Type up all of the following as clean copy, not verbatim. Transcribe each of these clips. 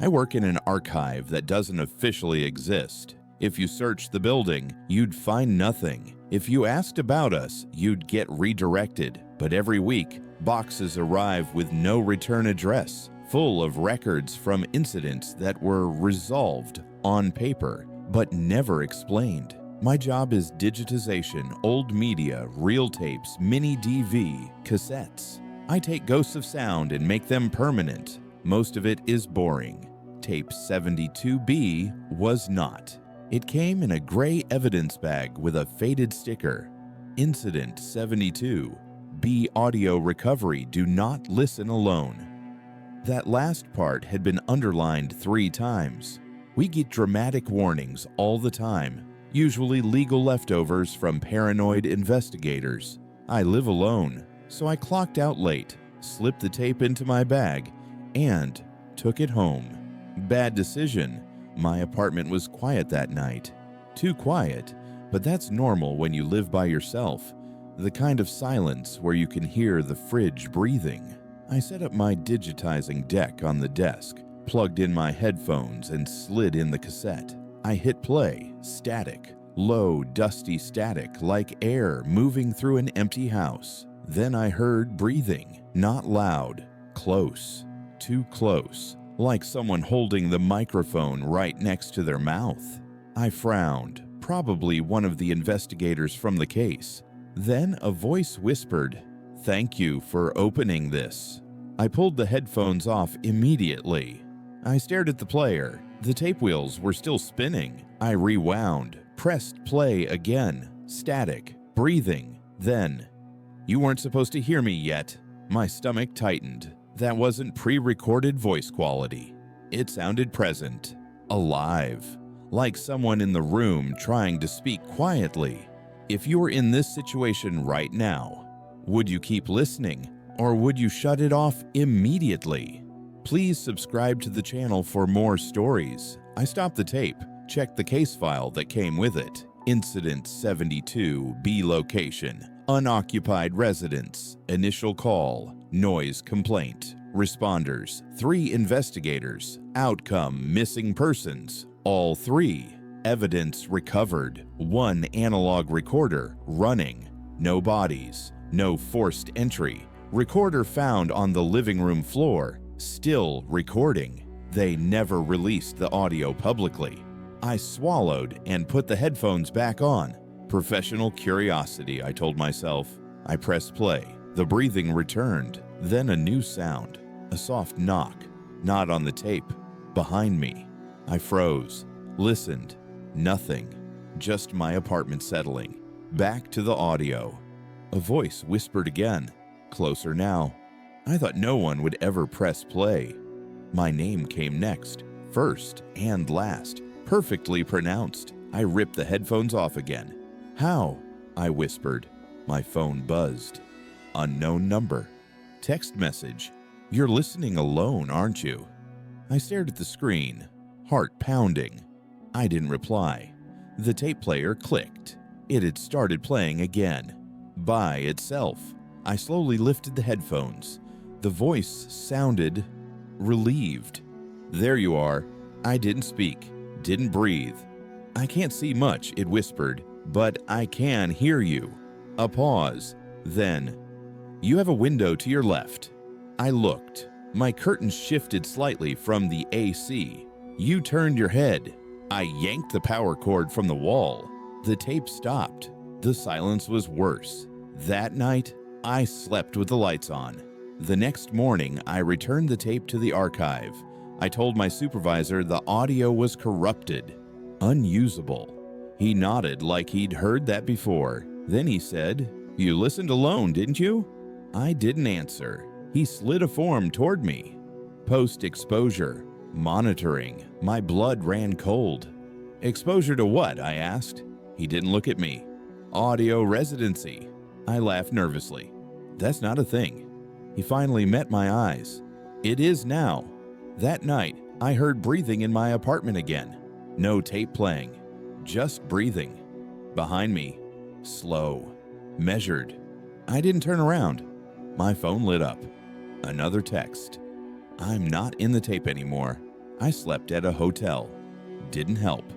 I work in an archive that doesn't officially exist. If you searched the building, you'd find nothing. If you asked about us, you'd get redirected. But every week, boxes arrive with no return address, full of records from incidents that were resolved on paper, but never explained. My job is digitization, old media, reel tapes, mini DV, cassettes. I take ghosts of sound and make them permanent. Most of it is boring. Tape 72B was not. It came in a gray evidence bag with a faded sticker. Incident 72. B audio recovery, do not listen alone. That last part had been underlined 3 times. We get dramatic warnings all the time, usually legal leftovers from paranoid investigators. I live alone, so I clocked out late, slipped the tape into my bag, and took it home. Bad decision. My apartment was quiet that night. Too quiet, but that's normal when you live by yourself. The kind of silence where you can hear the fridge breathing. I set up my digitizing deck on the desk, plugged in my headphones, and slid in the cassette. I hit play. Static. Low, dusty static, like air moving through an empty house. Then I heard breathing. Not loud. Close. Too close. Like someone holding the microphone right next to their mouth. I frowned. Probably one of the investigators from the case. Then a voice whispered, "Thank you for opening this." I pulled the headphones off immediately. I stared at the player. The tape wheels were still spinning. I rewound, pressed play again. Static, breathing. Then, "You weren't supposed to hear me yet." My stomach tightened. That wasn't pre-recorded voice quality. It sounded present, alive, like someone in the room trying to speak quietly. If you were in this situation right now, would you keep listening or would you shut it off immediately? Please subscribe to the channel for more stories. I stopped the tape, checked the case file that came with it. Incident 72, B location, unoccupied residence, initial call, noise complaint, responders, 3 investigators, outcome missing persons, all 3, evidence recovered, 1 analog recorder running, no bodies, no forced entry, recorder found on the living room floor, still recording. They never released the audio publicly. I swallowed and put the headphones back on. Professional curiosity, I told myself. I pressed play. The breathing returned. Then a new sound. A soft knock. Not on the tape. Behind me. I froze. Listened. Nothing. Just my apartment settling. Back to the audio. A voice whispered again. Closer now. I thought no one would ever press play. My name came next. First and last. Perfectly pronounced. I ripped the headphones off again. "How?" I whispered. My phone buzzed. Unknown number. Text message. "You're listening alone, aren't you?" I stared at the screen, heart pounding. I didn't reply. The tape player clicked. It had started playing again. By itself. I slowly lifted the headphones. The voice sounded relieved. "There you are." I didn't speak, didn't breathe. "I can't see much," it whispered, "but I can hear you." A pause. Then, "You have a window to your left." I looked. My curtains shifted slightly from the AC. "You turned your head." I yanked the power cord from the wall. The tape stopped. The silence was worse. That night, I slept with the lights on. The next morning, I returned the tape to the archive. I told my supervisor the audio was corrupted, unusable. He nodded like he'd heard that before. Then he said, "You listened alone, didn't you?" I didn't answer. He slid a form toward me. Post-exposure. Monitoring. My blood ran cold. "Exposure to what?" I asked. He didn't look at me. "Audio residency." I laughed nervously. "That's not a thing." He finally met my eyes. "It is now." That night, I heard breathing in my apartment again. No tape playing. Just breathing. Behind me. Slow. Measured. I didn't turn around. My phone lit up. Another text. "I'm not in the tape anymore. I slept at a hotel. Didn't help.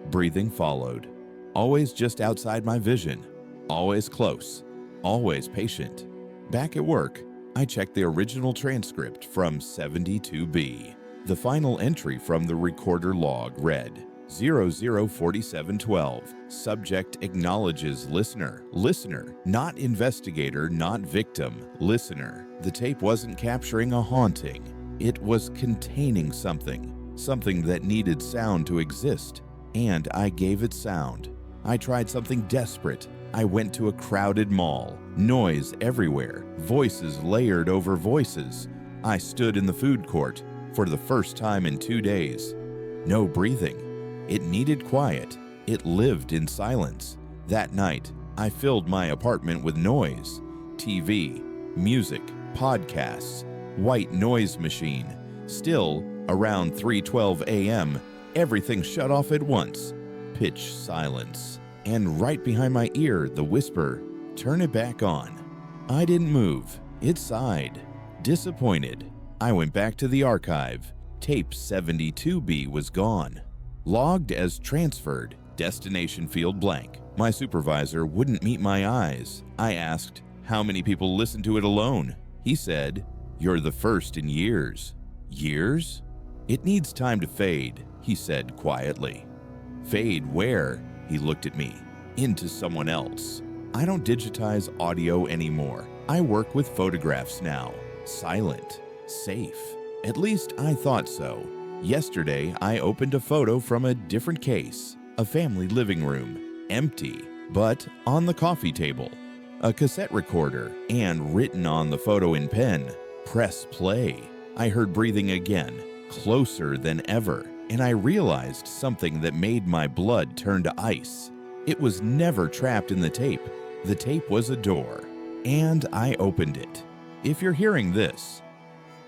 Breathing followed. Always just outside my vision. Always close. Always patient. Back at work, I checked the original transcript from 72B. The final entry from the recorder log read, 004712. Subject acknowledges listener. Listener, not investigator, not victim. Listener. The tape wasn't capturing a haunting. It was containing something. Something that needed sound to exist. And I gave it sound. I tried something desperate. I went to a crowded mall. Noise everywhere. Voices layered over voices. I stood in the food court for the first time in 2 days. No breathing. It needed quiet. It lived in silence. That night, I filled my apartment with noise. TV, music, podcasts, white noise machine. Still, around 3:12 a.m., everything shut off at once. Pitch silence. And right behind my ear, the whisper, "Turn it back on." I didn't move. It sighed. Disappointed, I went back to the archive. Tape 72B was gone. Logged as transferred, destination field blank. My supervisor wouldn't meet my eyes. I asked, "How many people listen to it alone?" He said, "You're the first in years." Years? "It needs time to fade," he said quietly. Fade where? He looked at me. Into someone else. I don't digitize audio anymore. I work with photographs now. Silent. Safe. At least I thought so. Yesterday, I opened a photo from a different case. A family living room. Empty, but on the coffee table. A cassette recorder, and written on the photo in pen, "Press play." I heard breathing again, closer than ever, and I realized something that made my blood turn to ice. It was never trapped in the tape. The tape was a door, and I opened it. If you're hearing this,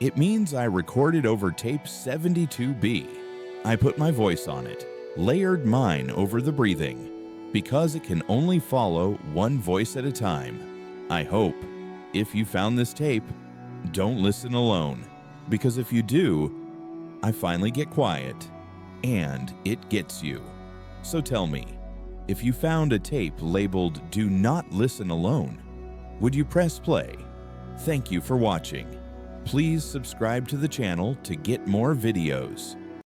it means I recorded over tape 72B. I put my voice on it, layered mine over the breathing, because it can only follow one voice at a time. I hope, if you found this tape, don't listen alone, because if you do, I finally get quiet, and it gets you. So tell me, if you found a tape labeled "Do Not Listen Alone," would you press play? Thank you for watching. Please subscribe to the channel to get more videos.